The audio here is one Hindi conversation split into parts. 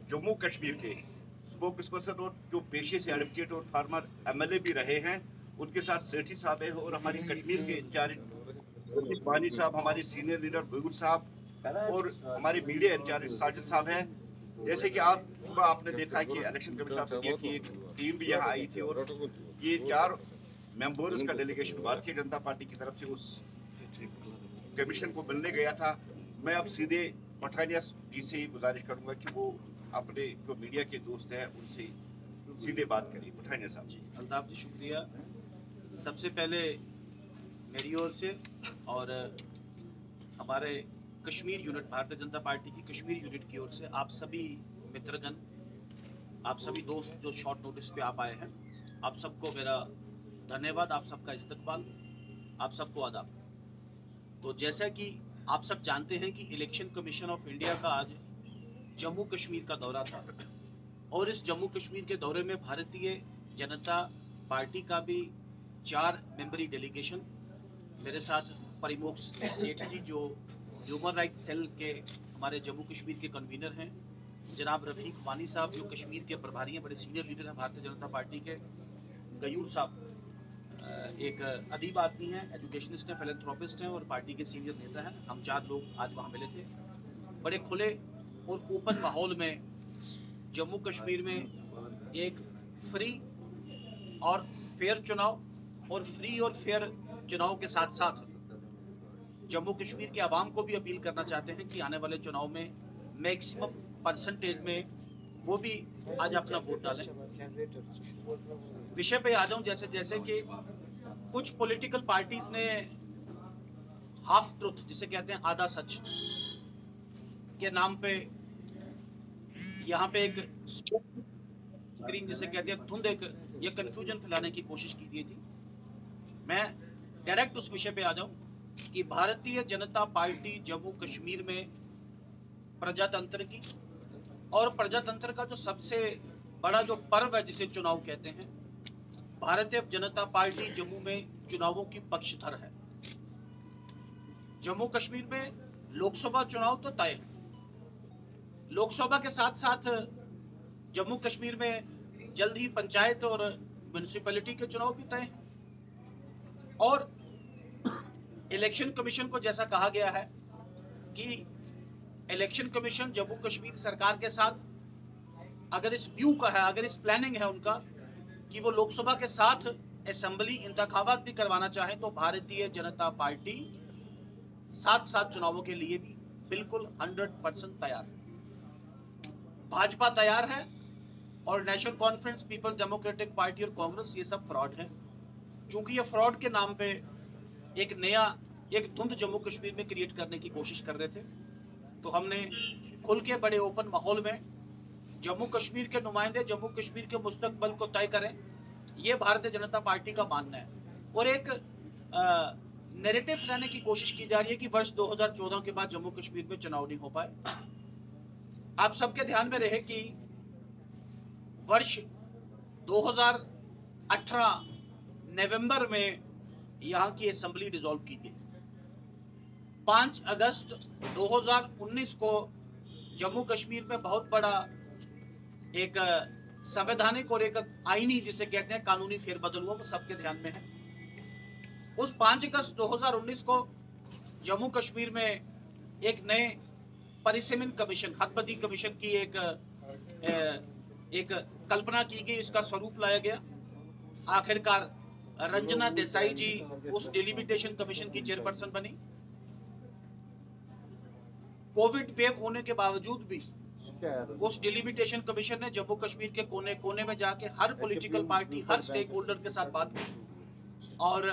जम्मू कश्मीर के स्पोक्स पर्सन और जो पेशे से एडवोकेट और फार्मर एमएलए भी रहे हैं, उनके साथ सेठी साहब है और हमारी कश्मीर के इंचार्ज वानी साहब, हमारे सीनियर लीडर गुल साहब और हमारे मीडिया इंचार्ज साजिद साहब हैं। जैसे कि आप सुबह आपने देखा कि इलेक्शन कमीशन ऑफ इंडिया की एक टीम भी यहाँ आई थी और ये 4 मेंबर्स का डेलीगेशन भारतीय जनता पार्टी की तरफ से उस कमीशन को मिलने गया था। मैं अब सीधे पठानिया जी से ही गुजारिश करूंगा कि वो अपने जो मीडिया के दोस्त हैं उनसे सीधे बात करिए। पठानिया साहब जी। अल्ताफ जी शुक्रिया। सबसे पहले मेरी ओर से और हमारे कश्मीर यूनिट, भारतीय जनता पार्टी की कश्मीर यूनिट की ओर से आप सभी मित्रगण, आप सभी दोस्त जो शॉर्ट नोटिस पे आप आए हैं, आप सबको मेरा धन्यवाद, आप सबका इस्तकबाल, आप सबको आदाब। तो जैसा कि आप सब जानते हैं कि इलेक्शन कमीशन ऑफ इंडिया का आज जम्मू कश्मीर का दौरा था और इस जम्मू कश्मीर के दौरे में भारतीय जनता पार्टी का भी 4 मेंबरी डेलीगेशन, मेरे साथ परिमोक्ष सेठ जी जो ह्यूमन राइट सेल के हमारे जम्मू कश्मीर के कन्वीनर हैं, जनाब रफीक वानी साहब जो कश्मीर के प्रभारी हैं, बड़े सीनियर लीडर हैं भारतीय जनता पार्टी के, गयूर साहब एक अदीब आदमी हैं, एजुकेशनिस्ट हैं, फिलैंथ्रोपिस्ट हैं और पार्टी के सीनियर नेता हैं। हम 4 लोग आज वहाँ मिले थे। बड़े खुले और ओपन माहौल में जम्मू कश्मीर में एक फ्री और फेयर चुनाव और फ्री और फेयर चुनाव के साथ साथ जम्मू कश्मीर के आवाम को भी अपील करना चाहते हैं कि आने वाले चुनाव में मैक्सिमम परसेंटेज में वो भी आज अपना वोट डालें। विषय पे आ जाऊं, जैसे जैसे कि कुछ पॉलिटिकल पार्टीज ने हाफ ट्रुथ जिसे कहते हैं आधा सच के नाम पे यहाँ पे एक स्क्रीन जिसे कहते हैं धुंध, एक ये कंफ्यूजन फैलाने की कोशिश की गई थी। मैं डायरेक्ट उस विषय पे आ जाऊं कि भारतीय जनता पार्टी जम्मू कश्मीर में प्रजातंत्र की और प्रजातंत्र का जो सबसे बड़ा जो पर्व है जिसे चुनाव कहते हैं, भारतीय जनता पार्टी जम्मू में चुनावों की पक्षधर है। जम्मू कश्मीर में लोकसभा चुनाव तो तय है, लोकसभा के साथ साथ जम्मू कश्मीर में जल्द ही पंचायत और म्युनिसिपैलिटी के चुनाव भी तय हैं और इलेक्शन कमीशन को जैसा कहा गया है कि इलेक्शन कमीशन जम्मू कश्मीर सरकार के साथ अगर इस व्यू का है, अगर इस प्लानिंग है उनका कि वो लोकसभा के साथ असेंबली इंतखाबात भी करवाना चाहे, तो भारतीय जनता पार्टी साथ साथ चुनावों के लिए भी बिल्कुल 100% तैयार है। भाजपा तैयार है और national conference, peoples democratic party और कांग्रेस ये सब फ्रॉड है। क्योंकि ये फ्रॉड के नाम पे एक नया एक धुंध जम्मू कश्मीर में क्रिएट करने की कोशिश कर रहे थे, तो हमने खुल के बड़े ओपन माहौल में जम्मू कश्मीर के नुमाइंदे जम्मू कश्मीर के मुस्तकबल को तय करें, ये भारतीय जनता पार्टी का मानना है। और एक नैरेटिव लाने की कोशिश की जा रही है कि वर्ष 2014 के बाद जम्मू कश्मीर में चुनाव नहीं हो पाए। आप सबके ध्यान में रहे कि वर्ष 2018 नवंबर में यहां की असेंबली डिसॉल्व की गई। 5 अगस्त 2019 को जम्मू कश्मीर में बहुत बड़ा एक संवैधानिक और एक आईनी जिसे कहते हैं कानूनी फेरबदल हुआ, वो सबके ध्यान में है। उस 5 अगस्त 2019 को जम्मू कश्मीर में एक नए परिसीमन कमीशन, हदबदी कमीशन की एक कल्पना की गई, इसका स्वरूप लाया गया। आखिरकार रंजना देसाई जी उस डिलिमिटेशन कमीशन की चेयरपर्सन बनी। कोविड वेव होने के बावजूद भी उस डिलिमिटेशन कमीशन ने जम्मू कश्मीर के कोने कोने में जाके हर पॉलिटिकल पार्टी, हर स्टेक होल्डर के साथ बात की और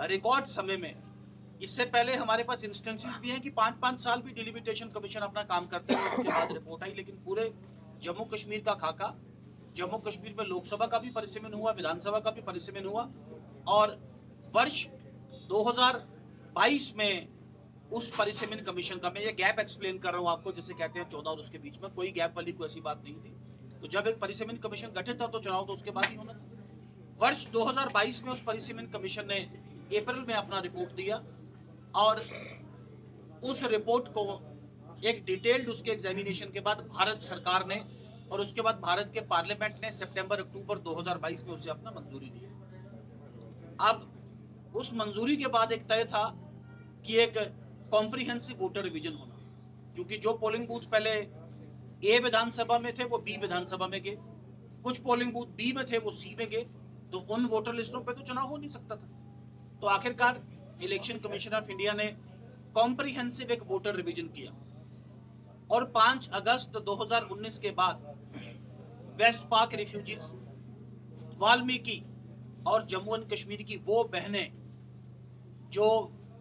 रिकॉर्ड समय में, इससे पहले हमारे पास इंस्टेंसेस भी हैं कि 5-5 साल भी डिलिमिटेशन कमीशन अपना काम करते हैं, उसके बाद रिपोर्ट आई। लेकिन पूरे जम्मू कश्मीर का खाका, जम्मू कश्मीर में लोकसभा का भी परिसीमन हुआ, विधानसभा का भी परिसीमन हुआ और वर्ष 2022 में उस परिसीमन कमीशन का, मैं ये गैप एक्सप्लेन कर रहा हूं आपको, जिसे कहते हैं 14 और उसके बीच में कोई गैप वाली कोई ऐसी बात नहीं थी। तो जब एक परिसीमन कमीशन गठित था तो चुनाव तो उसके बाद ही होना था। वर्ष 2022 में उस परिसीमन कमीशन ने अप्रैल में अपना रिपोर्ट दिया और उस रिपोर्ट को एक डिटेल्ड उसके एग्जामिनेशन के बाद भारत सरकार ने और उसके बाद भारत के पार्लियामेंट ने सितंबर-अक्टूबर 2022 में उसे अपना मंजूरी दी। अब उस मंजूरी के बाद एक तय था कि एक कॉम्प्रिहेंसिव वोटर रिवीजन होना, क्योंकि जो पोलिंग बूथ पहले ए विधानसभा में थे वो बी विधानसभा में गए, कुछ पोलिंग बूथ बी में थे वो सी में गए, तो उन वोटर लिस्टों पे तो चुनाव हो नहीं सकता था। तो आखिरकार इलेक्शन कमीशन ऑफ इंडिया ने कॉम्प्रिहेंसिव एक वोटर रिवीजन किया और 5 अगस्त 2019 के बाद वेस्ट पाक रिफ्यूजीज, वाल्मीकि और जम्मू एंड कश्मीर की वो बहनें जो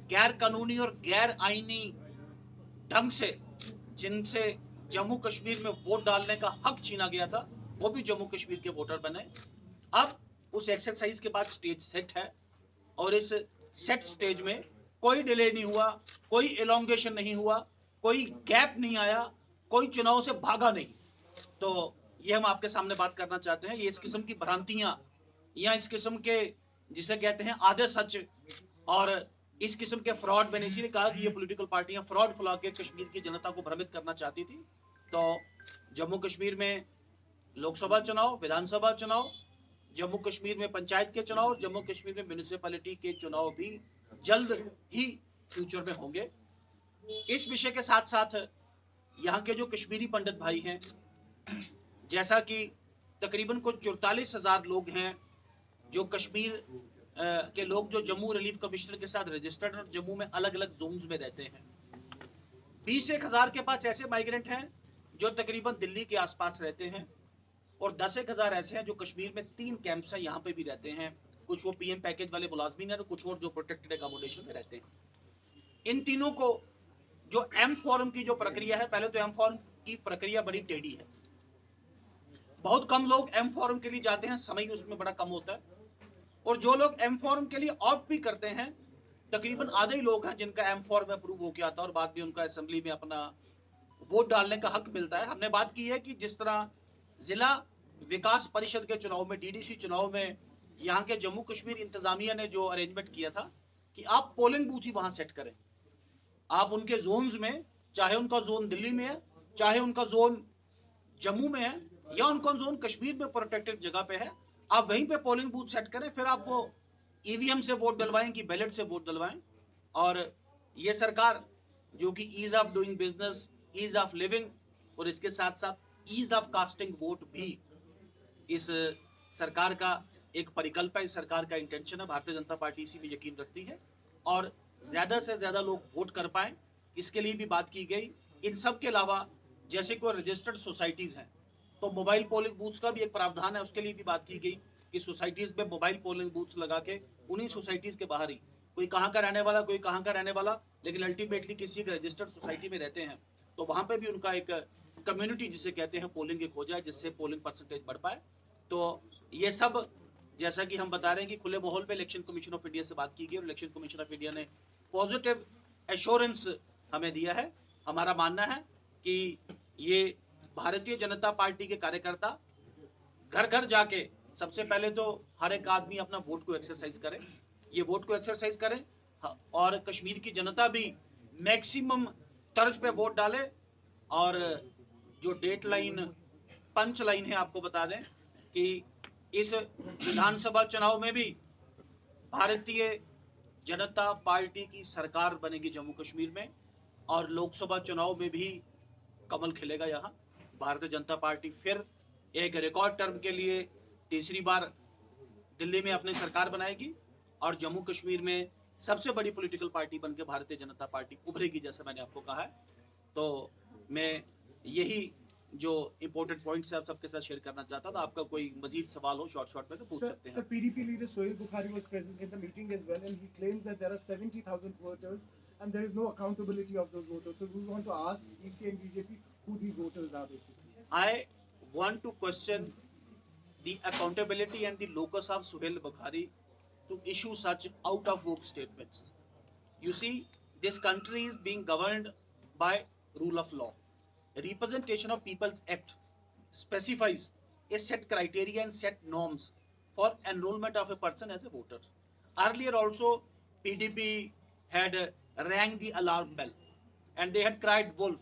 गैर कानूनी और गैर आईनी ढंग से जिनसे जम्मू कश्मीर में वोट डालने का हक छीना गया था, वो भी जम्मू कश्मीर के वोटर बने। अब उस एक्सरसाइज के बाद स्टेज सेट है और इस सेट स्टेज में कोई डिले नहीं हुआ, कोई एलोंगेशन नहीं हुआ, कोई गैप नहीं आया, कोई चुनाव से भागा नहीं। तो ये हम आपके सामने बात करना चाहते हैं। ये इस किस्म की भ्रांतियां या इस किस्म के जिसे कहते हैं आधे सच और इस किस्म के फ्रॉड, मैंने इसीलिए कहा कि ये पॉलिटिकल पार्टियां फ्रॉड फैला के कश्मीर की जनता को भ्रमित करना चाहती थी। तो जम्मू कश्मीर में लोकसभा चुनाव, विधानसभा चुनाव, जम्मू कश्मीर में पंचायत के चुनाव और जम्मू कश्मीर में म्युनिसिपैलिटी के चुनाव भी जल्द ही फ्यूचर में होंगे। इस विषय के साथ साथ यहाँ के जो कश्मीरी पंडित भाई हैं, जैसा कि तकरीबन कुछ 44,000 लोग हैं जो कश्मीर के लोग जो जम्मू रिलीफ कमिश्नर के साथ रजिस्टर्ड और जम्मू में अलग अलग जोन्स में रहते हैं। 20,000 के पास ऐसे माइग्रेंट हैं जो तकरीबन दिल्ली के आसपास रहते हैं और 10,000 ऐसे हैं जो कश्मीर में 3 कैंप्स हैं, यहाँ पे भी रहते हैं। कुछ वो पीएम पैकेज वाले मुलाजमीन हैं और कुछ और जो प्रोटेक्टेड एकोमोडेशन में रहते हैं। इन तीनों को जो एम फॉर्म की जो प्रक्रिया है, पहले तो एम फॉर्म की प्रक्रिया बड़ी टेढ़ी है, बहुत कम लोग एम फॉर्म के लिए जाते हैं, समय उसमें बड़ा कम होता है, और जो लोग एम फॉर्म के लिए ऑप्ट भी करते हैं तकरीबन आधे ही लोग हैं जिनका एम फॉर्म अप्रूव होकर आता है और बाद में उनका असेंबली में अपना वोट डालने का हक मिलता है। हमने बात की है कि जिस तरह जिला विकास परिषद के चुनाव में, डीडीसी चुनाव में यहाँ के जम्मू कश्मीर इंतजामिया ने जो अरेंजमेंट किया था कि आप पोलिंग बूथ ही वहां सेट करें, आप उनके जोन्स में, चाहे उनका जोन दिल्ली में है, चाहे उनका जोन जम्मू में है या उनका जोन कश्मीर में प्रोटेक्टेड जगह पे है, आप वहीं पे पोलिंग बूथ सेट करें, फिर आप वो ईवीएम से वोट डलवाएं कि बैलेट से वोट डलवाएं। और ये सरकार जो कि ease of doing business, ease of living और इसके साथ साथ ईज ऑफ कास्टिंग वोट भी इस सरकार का एक परिकल्प है, इस सरकार का इंटेंशन है। भारतीय जनता पार्टी इसी में यकीन रखती है और ज्यादा से ज्यादा लोग वोट कर पाए, इसके लिए भी बात की गई। इन सब के अलावा जैसे कोई रजिस्टर्ड सोसाइटीज हैं तो मोबाइल पोलिंग बूथ्स का भी एक प्रावधान है, उसके लिए भी बात की गई कि सोसाइटीज में मोबाइल पोलिंग बूथ्स लगा के उन्हीं सोसाइटीज के बाहर ही, कोई कहाँ का रहने वाला, कोई कहाँ का रहने वाला, लेकिन अल्टीमेटली किसी एक रजिस्टर्ड सोसाइटी में रहते हैं तो वहां पे भी उनका एक कम्युनिटी जिसे कहते हैं पोलिंग एक हो जाए, जिससे पोलिंग परसेंटेज बढ़ पाए। तो ये सब जैसा कि हम बता रहे हैं कि खुले माहौल पे इलेक्शन कमीशन ऑफ इंडिया से बात की गई और इलेक्शन कमीशन ऑफ इंडिया ने पॉजिटिव एश्योरेंस हमें दिया है। हमारा मानना है कि ये भारतीय जनता पार्टी के कार्यकर्ता घर घर जाके सबसे पहले तो हर एक आदमी अपना वोट को एक्सरसाइज करे, ये वोट को एक्सरसाइज करें और कश्मीर की जनता भी मैक्सिमम तर्ज पे वोट डाले। और जो डेट लाइन, पंच लाइन है, आपको बता दें कि इस विधानसभा चुनाव में भी भारतीय जनता पार्टी की सरकार बनेगी जम्मू कश्मीर में और लोकसभा चुनाव में भी कमल खिलेगा। यहाँ भारतीय जनता पार्टी फिर एक रिकॉर्ड टर्म के लिए तीसरी बार दिल्ली में अपनी सरकार बनाएगी और जम्मू कश्मीर में सबसे बड़ी पॉलिटिकल पार्टी बनकर भारतीय जनता पार्टी उभरेगी, जैसा मैंने आपको कहा है। तो मैं यही जो इंपॉर्टेंट पॉइंट्स है आप सबके साथ शेयर करना चाहता था। आपका कोई मजीद सवाल हो शॉर्ट में तो पूछ सकते हैं। Sir, PDP leader Sohail Bukhari was present in the meeting as well, and he claims that there are 70,000 voters and there is no accountability of those voters. So we want to ask EC and BJP who these voters are basically. I want to question the accountability and the locus of Sohail Bukhari to issue such out of vogue statements. You see, this country is being governed by rule of law. Representation of People's Act specifies a set criteria and set norms for enrollment of a person as a voter. Earlier also PDP had rang the alarm bell and they had cried wolf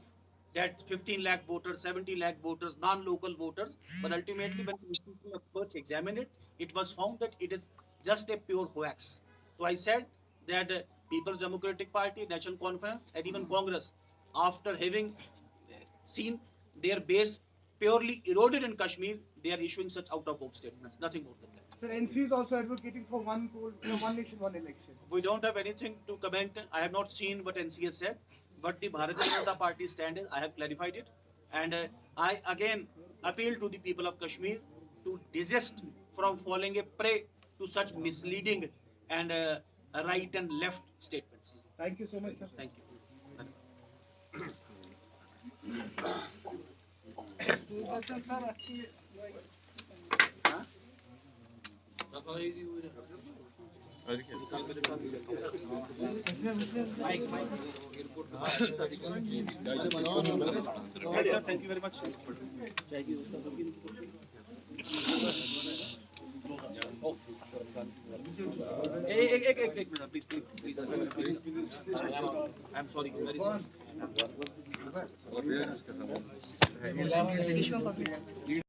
that 15 lakh voters, 70 lakh voters, non-local voters, but ultimately when the experts examined it, it was found that it is just a pure hoax. So I said that People's Democratic Party, National Conference, and even Congress, after having seen their base purely eroded in Kashmir, they are issuing such out-of-box statements, nothing more than that. Sir, NC is also advocating for one poll, one nation, one election. We don't have anything to comment. I have not seen what NC has said, but the Bharatiya Janata Party stand is, I have clarified it, and I again appeal to the people of Kashmir to desist from falling a prey to such misleading and right and left statements. Thank you so much, sir. Thank you. Huh? Right, sir, thank you very much. एक minute please I am sorry very sorry